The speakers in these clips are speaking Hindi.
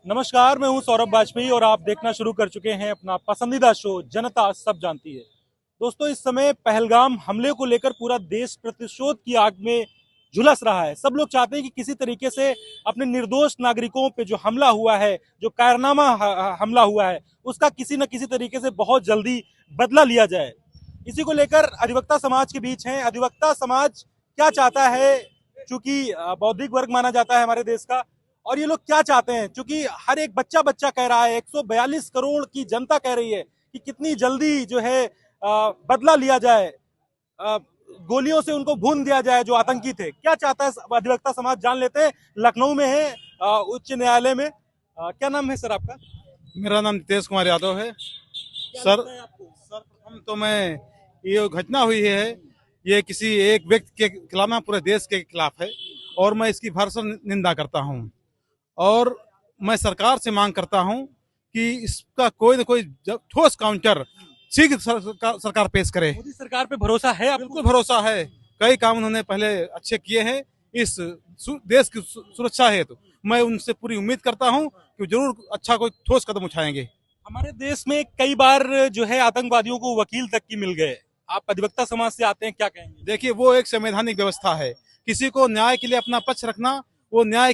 नमस्कार, मैं हूं सौरभ वाजपेयी और आप देखना शुरू कर चुके हैं अपना पसंदीदा शो जनता सब जानती है। दोस्तों, इस समय पहलगाम हमले को लेकर पूरा देश प्रतिशोध की आग में झुलस रहा है। सब लोग चाहते हैं कि किसी तरीके से अपने निर्दोष नागरिकों पे जो हमला हुआ है, जो कायरनामा हमला हुआ है, उसका किसी न किसी तरीके से बहुत जल्दी बदला लिया जाए। इसी को लेकर अधिवक्ता समाज के बीच हैं। अधिवक्ता समाज क्या चाहता है, चूंकि बौद्धिक वर्ग माना जाता है हमारे देश का, और ये लोग क्या चाहते हैं, क्योंकि हर एक बच्चा बच्चा कह रहा है, 142 करोड़ की जनता कह रही है कि कितनी जल्दी जो है बदला लिया जाए, गोलियों से उनको भून दिया जाए जो आतंकी थे। क्या चाहता है अधिवक्ता समाज, जान लेते हैं। लखनऊ में है, उच्च न्यायालय में। क्या नाम है सर आपका? मेरा नाम नितेश कुमार यादव है। क्या सर लगता है आपको? प्रथम तो मैं ये घटना हुई है, ये किसी एक व्यक्ति के खिलाफ है, पूरे देश के खिलाफ है और मैं इसकी भरसक निंदा करता हूं। और मैं सरकार से मांग करता हूं कि इसका कोई न कोई ठोस काउंटर शीघ्र सरकार पेश करे। मोदी सरकार पे भरोसा है आपको? बिल्कुल भरोसा है। कई काम उन्होंने पहले अच्छे किए हैं इस देश की सुरक्षा हेतु। मैं उनसे पूरी उम्मीद करता हूं कि जरूर अच्छा कोई ठोस कदम उठाएंगे। हमारे देश में कई बार जो है आतंकवादियों को वकील तक की मिल गए। आप अधिवक्ता समाज से आते हैं, क्या कहेंगे? देखिए, वो एक संवैधानिक व्यवस्था है। किसी को न्याय के लिए अपना पक्ष रखना, वो न्याय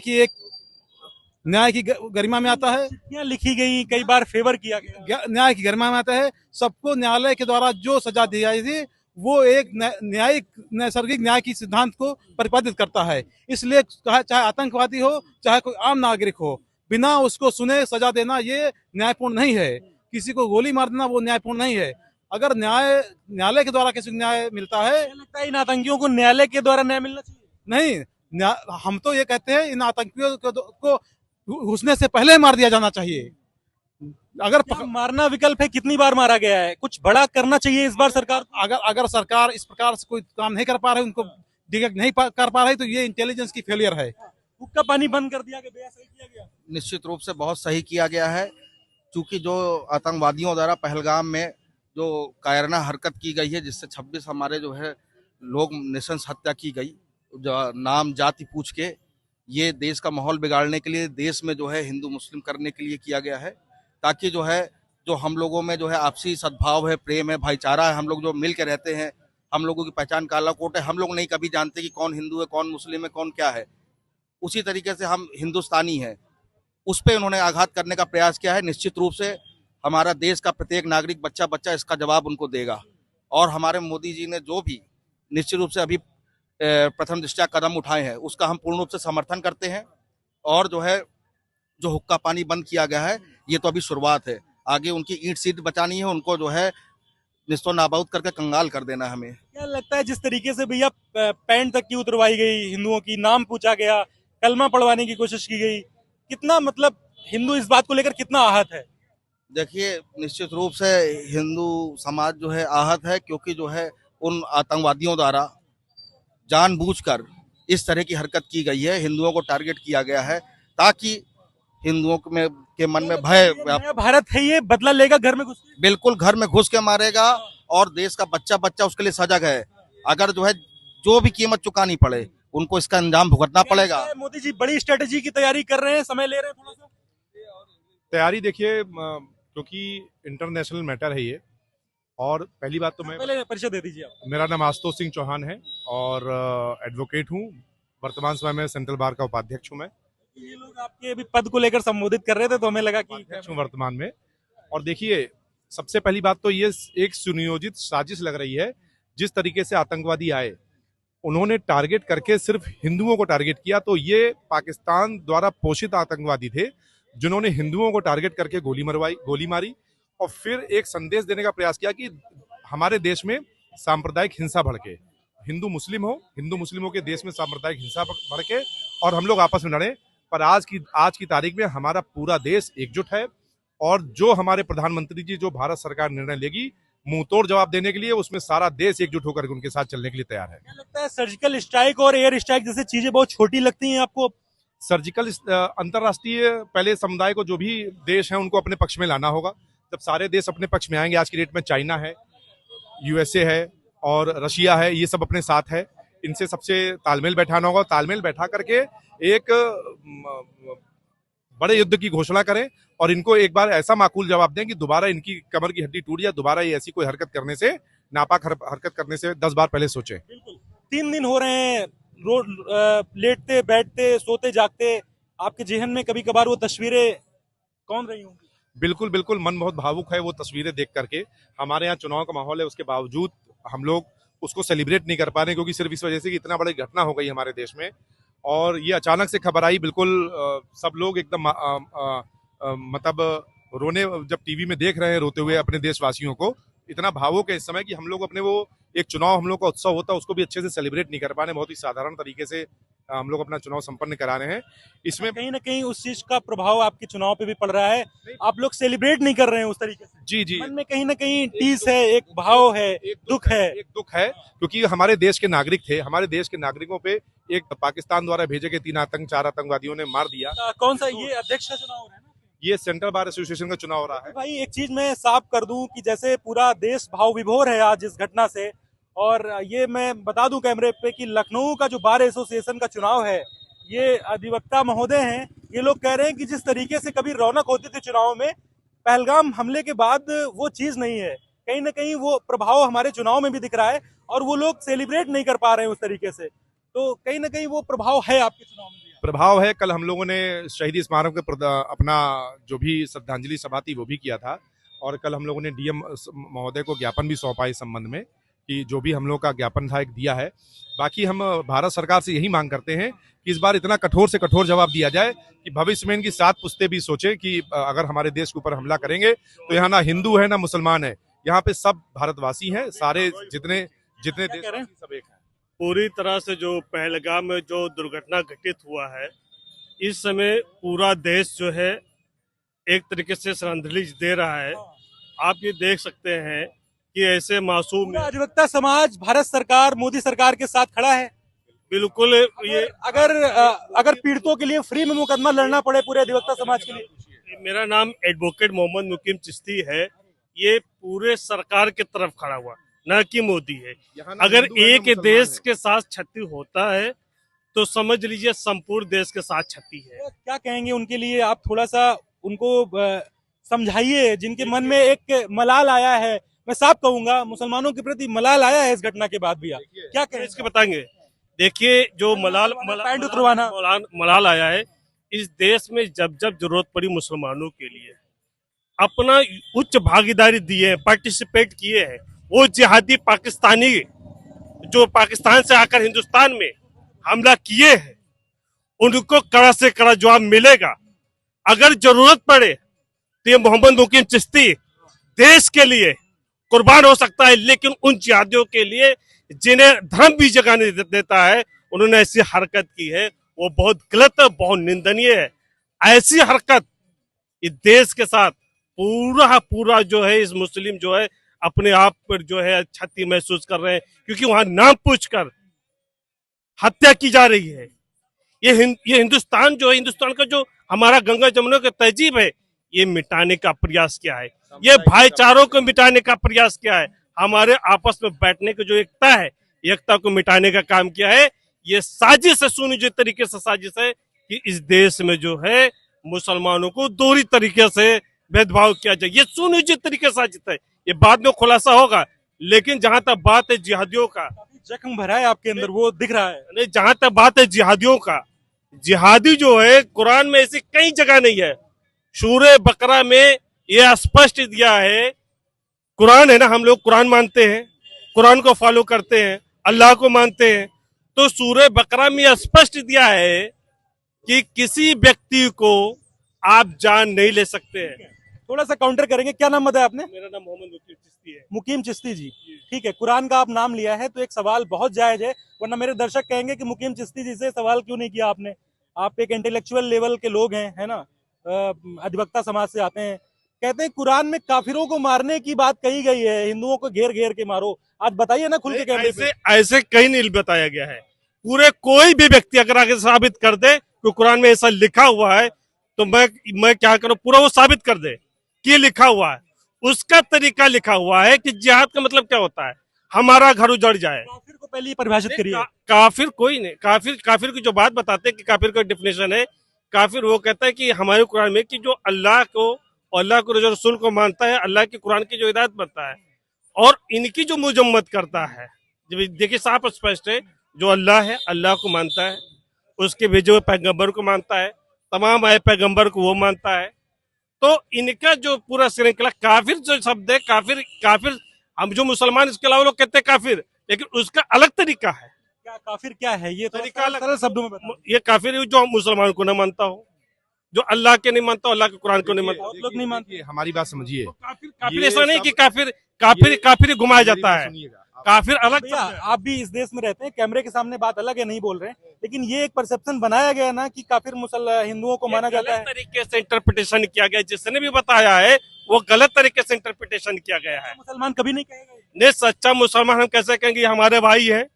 की गरिमा में आता है। चिट्ठियां लिखी गई, कई बार फेवर किया गया। न्याय की गरिमा में आता है। सबको न्यायालय के द्वारा जो सजा दी गई थी वो एक न्यायिक नैसर्गिक न्याय की सिद्धांत को प्रतिपादित करता है। इसलिए चाहे आतंकवादी हो, चाहे कोई आम नागरिक हो, बिना उसको सुने सजा देना ये न्यायपूर्ण नहीं है। किसी को गोली मार देना वो न्यायपूर्ण नहीं है। अगर न्यायालय के द्वारा किसी को न्याय मिलता है, लगता है इन आतंकियों को न्यायालय के द्वारा न्याय मिलना चाहिए। नहीं, हम तो ये कहते हैं इन आतंकियों को घुसने से पहले मार दिया जाना चाहिए। अगर मारना विकल्प है, कितनी बार मारा गया है, कुछ बड़ा करना चाहिए इस बार सरकार। अगर सरकार इस प्रकार से कोई काम नहीं कर पा रही, उनको डिटेक्ट नहीं कर पा रही, तो ये इंटेलिजेंस की फेलियर है। हुक्का पानी बंद कर दिया गया, सही किया गया। निश्चित रूप से बहुत सही किया गया है, क्योंकि जो आतंकवादियों द्वारा पहलगाम में जो कायरना हरकत की गई है, जिससे 26 हमारे जो है लोग नृशंस हत्या की गई, जो नाम जाति पूछ के, ये देश का माहौल बिगाड़ने के लिए, देश में जो है हिंदू मुस्लिम करने के लिए किया गया है, ताकि जो है जो हम लोगों में जो है आपसी सद्भाव है, प्रेम है, भाईचारा है, हम लोग जो मिल के रहते हैं, हम लोगों की पहचान काला कोट है। हम लोग नहीं कभी जानते कि कौन हिंदू है, कौन मुस्लिम है, कौन क्या है। उसी तरीके से हम हिंदुस्तानी हैं, उस पर उन्होंने आघात करने का प्रयास किया है। निश्चित रूप से हमारा देश का प्रत्येक नागरिक, बच्चा बच्चा इसका जवाब उनको देगा। और हमारे मोदी जी ने जो भी निश्चित रूप से अभी प्रथम दृष्टया कदम उठाए हैं, उसका हम पूर्ण रूप से समर्थन करते हैं। और जो है जो हुक्का पानी बंद किया गया है, ये तो अभी शुरुआत है। आगे उनकी ईंट सीट बचानी है, उनको जो है निस्तो नाबूद करके कंगाल कर देना है। हमें क्या लगता है, जिस तरीके से भैया पैंट तक की उतरवाई गई, हिंदुओं की नाम पूछा गया, कलमा पढ़वाने की कोशिश की गई, कितना मतलब हिंदू इस बात को लेकर कितना आहत है? देखिए, निश्चित रूप से हिंदू समाज जो है आहत है, क्योंकि जो है उन आतंकवादियों द्वारा जानबूझकर इस तरह की हरकत की गई है। हिंदुओं को टारगेट किया गया है, ताकि हिंदुओं के मन में भय। नया भारत है, ये बदला लेगा घर में घुस के? बिल्कुल, घर में घुस के मारेगा और देश का बच्चा बच्चा उसके लिए सजग है। अगर जो है जो भी कीमत चुकानी पड़े, उनको इसका अंजाम भुगतना पड़ेगा। मोदी जी बड़ी स्ट्रेटेजी की तैयारी कर रहे हैं, समय ले रहे हैं थोड़ा सा। तैयारी देखिए, क्योंकि इंटरनेशनल मैटर है ये। और पहली बात तो मैं पहले परिचय दे दीजिए आप। मेरा नाम आशुतोष सिंह चौहान है और एडवोकेट हूँ। वर्तमान समय में सेंट्रल बार का उपाध्यक्ष हूँ मैं। ये लोग आपके अभी पद को लेकर संबोधित कर रहे थे, तो हमें लगा कि उपाध्यक्ष हूँ वर्तमान में। और देखिए, सबसे पहली बात तो ये एक सुनियोजित साजिश लग रही है। जिस तरीके से आतंकवादी आए, उन्होंने टारगेट करके सिर्फ हिंदुओं को टारगेट किया, तो ये पाकिस्तान द्वारा पोषित आतंकवादी थे जिन्होंने हिंदुओं को टारगेट करके गोली मारी और फिर एक संदेश देने का प्रयास किया कि हमारे देश में सांप्रदायिक हिंसा भड़के, हिंदू मुस्लिमों के देश में सांप्रदायिक हिंसा भड़के और हम लोग आपस में लड़े। पर आज की तारीख में हमारा पूरा देश एकजुट है और जो हमारे प्रधानमंत्री जी, जो भारत सरकार निर्णय लेगी मुंह तोड़ जवाब देने के लिए, उसमें सारा देश एकजुट होकर उनके साथ चलने के लिए तैयार है। क्या लगता है, सर्जिकल स्ट्राइक और एयर स्ट्राइक जैसी चीजें बहुत छोटी लगती हैं आपको? सर्जिकल अंतर्राष्ट्रीय पहले समुदाय को, जो भी देश है, उनको अपने पक्ष में लाना होगा। जब सारे देश अपने पक्ष में आएंगे, आज की डेट में चाइना है, यूएसए है और रशिया है, ये सब अपने साथ है, इनसे सबसे तालमेल बैठाना होगा। तालमेल बैठा करके एक बड़े युद्ध की घोषणा करें और इनको एक बार ऐसा माकूल जवाब दें कि दोबारा इनकी कमर की हड्डी टूट जाए, दोबारा ये ऐसी कोई हरकत करने से, नापाक हरकत करने से 10 बार पहले सोचें। बिल्कुल 3 दिन हो रहे हैं, रोज लेटते बैठते सोते जागते, आपके जेहन में कभी कभार वो तस्वीरें कौन रही होंगी? बिल्कुल बिल्कुल, मन बहुत भावुक है वो तस्वीरें देख करके। हमारे यहाँ चुनाव का माहौल है, उसके बावजूद हम लोग उसको सेलिब्रेट नहीं कर पा रहे, क्योंकि सिर्फ इस वजह से कि इतना बड़ी घटना हो गई हमारे देश में और ये अचानक से खबर आई। बिल्कुल सब लोग एकदम मतलब रोने, जब टीवी में देख रहे हैं रोते हुए अपने देशवासियों को, इतना भावुक है इस समय कि हम लोग अपने वो एक चुनाव हम लोग का उत्सव होता है उसको भी अच्छे से सेलिब्रेट नहीं कर पा रहे। बहुत ही साधारण तरीके से हम लोग अपना चुनाव संपन्न करा रहे हैं। इसमें कहीं ना कहीं उस चीज का प्रभाव आपके चुनाव पे भी पड़ रहा है, आप लोग सेलिब्रेट नहीं कर रहे हैं उस तरीके से। जी जी, मन में कहीं ना कहीं टीस है, एक भाव है, दुख है। एक दुख है, क्योंकि हमारे देश के नागरिक थे, हमारे देश के नागरिकों पे एक पाकिस्तान द्वारा भेजे गए 4 आतंकवादियों ने मार दिया। कौन सा ये अध्यक्ष का चुनाव हो रहा है ना? ये सेंट्रल बार एसोसिएशन का चुनाव हो रहा है। भाई एक चीज मैं साफ कर दूं कि जैसे पूरा देश भाव विभोर है आज इस घटना से, और ये मैं बता दूं कैमरे पे कि लखनऊ का जो बार एसोसिएशन का चुनाव है, ये अधिवक्ता महोदय हैं, ये लोग कह रहे हैं कि जिस तरीके से कभी रौनक होती थी चुनाव में, पहलगाम हमले के बाद वो चीज नहीं है। कहीं ना कहीं वो प्रभाव हमारे चुनाव में भी दिख रहा है और वो लोग सेलिब्रेट नहीं कर पा रहे हैं उस तरीके से, तो कहीं ना कहीं वो प्रभाव है आपके चुनाव में भी। प्रभाव है। कल हम लोगों ने शहीदी स्मारक पे अपना जो भी श्रद्धांजलि सभा थी वो भी किया था, और कल हम लोगों ने डीएम महोदय को ज्ञापन भी सौंपा इस संबंध में कि जो भी हम लोग का ज्ञापन था एक दिया है। बाकी हम भारत सरकार से यही मांग करते हैं कि इस बार इतना कठोर से कठोर जवाब दिया जाए कि भविष्य में इनकी 7 पुश्तें भी सोचें कि अगर हमारे देश के ऊपर हमला करेंगे तो यहाँ ना हिंदू है ना मुसलमान है, यहाँ पे सब भारतवासी हैं, सारे जितने देश सब एक हैं। पूरी तरह से जो पहलगाम में जो दुर्घटना घटित हुआ है, इस समय पूरा देश जो है एक तरीके से श्रद्धांजलि दे रहा है। आप ये देख सकते हैं कि ऐसे मासूम, पूरा अधिवक्ता समाज भारत सरकार, मोदी सरकार के साथ खड़ा है। बिल्कुल ये अगर पीड़ितों के लिए फ्री में मुकदमा लड़ना पड़े पूरे अधिवक्ता समाज के लिए। मेरा नाम एडवोकेट मोहम्मद मुकीम चिश्ती है, ये पूरे सरकार की तरफ खड़ा हुआ, न कि मोदी है। अगर एक देश के साथ क्षति होता है तो समझ लीजिए संपूर्ण देश के साथ क्षति है। क्या कहेंगे उनके लिए, आप थोड़ा सा उनको समझाइए, जिनके मन में एक मलाल आया है, मैं साफ कहूंगा मुसलमानों के प्रति मलाल आया है इस घटना के बाद भी, आप क्या कहें इसके बताएंगे? देखिए जो मलाल आया है इस देश में, जब जब जरूरत पड़ी मुसलमानों के लिए अपना उच्च भागीदारी दिए, पार्टिसिपेट किए हैं। वो जिहादी पाकिस्तानी जो पाकिस्तान से आकर हिंदुस्तान में हमला किए हैं, उनको कड़ा से कड़ा जवाब मिलेगा। अगर जरूरत पड़े तो ये मोहम्मद मुकीम चिश्ती देश के लिए कुर्बान हो सकता है, लेकिन उन जिहादियों के लिए जिन्हें धर्म भी जगह नहीं देता है, उन्होंने ऐसी हरकत की है, वो बहुत गलत है, बहुत निंदनीय है। ऐसी हरकत इस देश के साथ पूरा जो है इस मुस्लिम जो है अपने आप पर जो है क्षति महसूस कर रहे हैं, क्योंकि वहां नाम पूछकर हत्या की जा रही है। ये हिंदुस्तान जो है, हिंदुस्तान का जो हमारा गंगा जमुना का तहजीब है, ये मिटाने का प्रयास किया है, ये भाईचारों को मिटाने का प्रयास किया है, हमारे आपस में बैठने की जो एकता है, एकता को मिटाने का काम किया है। ये साजिश है, सुनिश्चित तरीके से साजिश है कि इस देश में जो है मुसलमानों को दोहरी तरीके से भेदभाव किया जाए। ये सुनिश्चित तरीके से साजिश है, ये बाद में खुलासा होगा। लेकिन जहां तक बात है जिहादियों का, जख्म भरा है आपके अंदर, वो दिख रहा है। नहीं, जहां तक बात है जिहादियों का, जिहादी जो है कुरान में ऐसी कई जगह नहीं है। सूरह बकरा में ये स्पष्ट दिया है, कुरान है ना, हम लोग कुरान मानते हैं, कुरान को फॉलो करते हैं, अल्लाह को मानते हैं, तो सूरह बकरा में स्पष्ट दिया है कि किसी व्यक्ति को आप जान नहीं ले सकते हैं। थोड़ा सा काउंटर करेंगे, क्या नाम बताया आपने? मेरा नाम मोहम्मद मुकीम चिश्ती है। मुकीम चिश्ती जी, ठीक है। कुरान का आप नाम लिया है तो एक सवाल बहुत जायज है, वरना मेरे दर्शक कहेंगे कि मुकीम चिश्ती जी से सवाल क्यों नहीं किया आपने। आप एक इंटेलेक्चुअल लेवल के लोग हैं, है ना, अधिवक्ता समाज से आते हैं। कहते हैं कुरान में काफिरों को मारने की बात कही गई है, हिंदुओं को घेर घेर के मारो। आज बताइए ना खुल के कैमरे पे। ऐसे कहीं नहीं बताया गया है। पूरे कोई भी व्यक्ति अगर आगे साबित कर दे कि कुरान में ऐसा लिखा हुआ है, तो मैं क्या करूं, पूरा वो साबित कर दे कि लिखा हुआ है। उसका तरीका लिखा हुआ है कि जिहाद का मतलब क्या होता है, हमारा घर उजड़ जाए। काफिर को पहले ही परिभाषित करिए। काफिर कोई नहीं, काफिर की जो बात बताते हैं कि काफिर का डेफिनेशन है, काफिर वो कहता है कि हमारे कुरान में कि जो अल्लाह को और अल्लाह को जो रसूल को मानता है, अल्लाह के कुरान की जो हिदायत बनता है और इनकी जो मुजम्मत करता है, जब देखिए साफ स्पष्ट है, जो अल्लाह है अल्लाह को मानता है, उसके भेजे हुए पैगंबर को मानता है, तमाम आए पैगंबर को वो मानता है। तो इनका जो पूरा श्रृंखला काफिर जो शब्द है, काफिर काफिर हम जो मुसलमान इसके अलावा लोग कहते हैं काफिर, लेकिन उसका अलग तरीका है। क्या काफिर क्या है ये तो तरीका अलग- सरल शब्दों में बताओ। ये काफिर जो मुसलमान को न मानता हो, जो अल्लाह के नहीं मानता, अल्लाह के कुरान को नहीं मानता। बहुत लोग नहीं मानते। देखिए, हमारी बात समझिए। तो काफिर काफिर ये ऐसा नहीं सब- कि काफिर काफिर ये- काफिर ही घुमाया मेरी जाता बात है। सुनिएगा। आप- काफिर अलग भैया शब्द है। आप भी इस देश में रहते हैं, कैमरे के सामने बात अलग है, नहीं बोल रहे हैं, लेकिन ये एक परसेप्शन बनाया गया ना कि काफिर हिंदुओं को माना ये जाता गलत है। तरीके से इंटरप्रिटेशन किया गया, जिसने भी बताया है वो गलत तरीके से इंटरप्रिटेशन किया गया है। मुसलमान कभी नहीं कहेगा। नहीं, सच्चा मुसलमान हम कैसे कहेंगे, ये हमारे भाई है,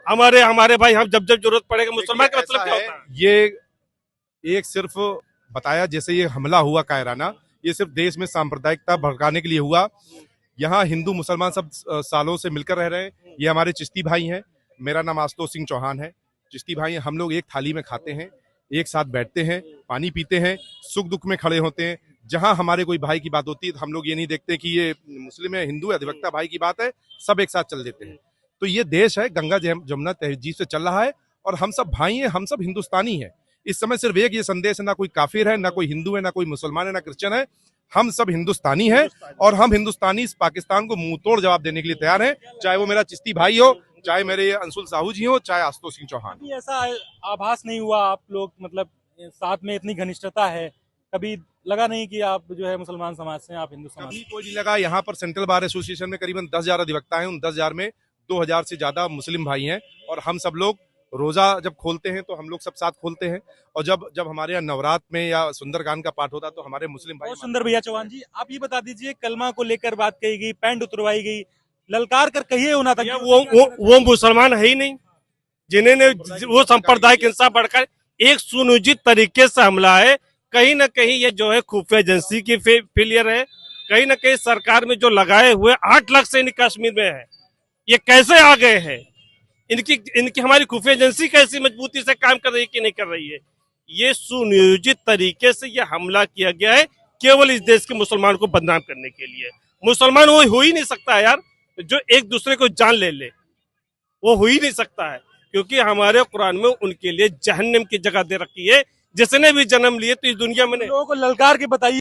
हमारे भाई, हम जब जब जरूरत पड़ेगा मुसलमान का मतलब क्या होता है? ये एक सिर्फ बताया, जैसे ये हमला हुआ कायराना, ये सिर्फ देश में सांप्रदायिकता भड़काने के लिए हुआ। यहाँ हिंदू मुसलमान सब सालों से मिलकर रह रहे हैं। ये हमारे चिश्ती भाई हैं। मेरा नाम आशुतोष सिंह चौहान है। चिश्ती भाई हैं। हम लोग एक थाली में खाते हैं, एक साथ बैठते हैं, पानी पीते हैं, सुख दुख में खड़े होते हैं। जहां हमारे कोई भाई की बात होती है तो हम लोग ये नहीं देखते कि ये मुस्लिम है, हिंदू है, अधिवक्ता भाई की बात है, सब एक साथ चल देते हैं। तो ये देश है, गंगा जमुना तहजीब से चल रहा है और हम सब भाई हैं, हम सब हिंदुस्तानी हैं। इस समय सिर्फ एक ये संदेश है, ना कोई काफिर है, ना कोई हिंदू है, ना कोई मुसलमान है, ना क्रिश्चियन है, हम सब हिंदुस्तानी हैं और हम हिंदुस्तानी इस पाकिस्तान को मुंह तोड़ जवाब देने के लिए तैयार हैं, चाहे वो मेरा चिश्ती भाई हो, चाहे मेरे अंशुल साहू जी हो, चाहे आशुतोष सिंह चौहान। कभी ऐसा आभास नहीं हुआ आप लोग मतलब साथ में इतनी घनिष्ठता है, कभी लगा नहीं कि आप जो है मुसलमान समाज से हैं, आप हिंदू समाज कभी से? कोई नहीं लगा। यहाँ पर सेंट्रल बार एसोसिएशन में करीबन 10,000 अधिवक्ता हैं। उन 10,000 में 2,000 से ज्यादा मुस्लिम भाई हैं और हम सब लोग रोजा जब खोलते हैं तो हम लोग सब साथ खोलते हैं और जब जब हमारे यहाँ नवरात्र में या सुंदरकांड का पाठ होता है तो हमारे मुस्लिम भाई बहुत सुंदर भैया चौहान जी, आप ये बता दीजिए, कलमा को लेकर बात कही गई, पैंट उतरवाई गई, ललकार कर कहिए होना था। या वो मुसलमान है ही नहीं, जिन्होंने वो सांप्रदायिक हिंसा बढ़कर एक सुनियोजित तरीके से हमला है। कहीं ना कहीं ये जो है खुफिया एजेंसी की फेलियर है, कहीं ना कहीं सरकार में जो लगाए हुए 8 लाख सैनिक कश्मीर में है, ये कैसे आ गए हैं, इनकी हमारी खुफिया एजेंसी कैसी मजबूती से काम कर रही है कि नहीं कर रही है। ये सुनियोजित तरीके से ये हमला किया गया है केवल इस देश के मुसलमान को बदनाम करने के लिए। मुसलमान वो हो ही नहीं सकता है यार, जो एक दूसरे को जान ले, वो हो ही नहीं सकता है, क्योंकि हमारे कुरान में उनके लिए जहन्नम की जगह दे रखी है। जिसने भी जन्म लिए तो इस दुनिया में नहीं। लोगों को ललकार के बताइए।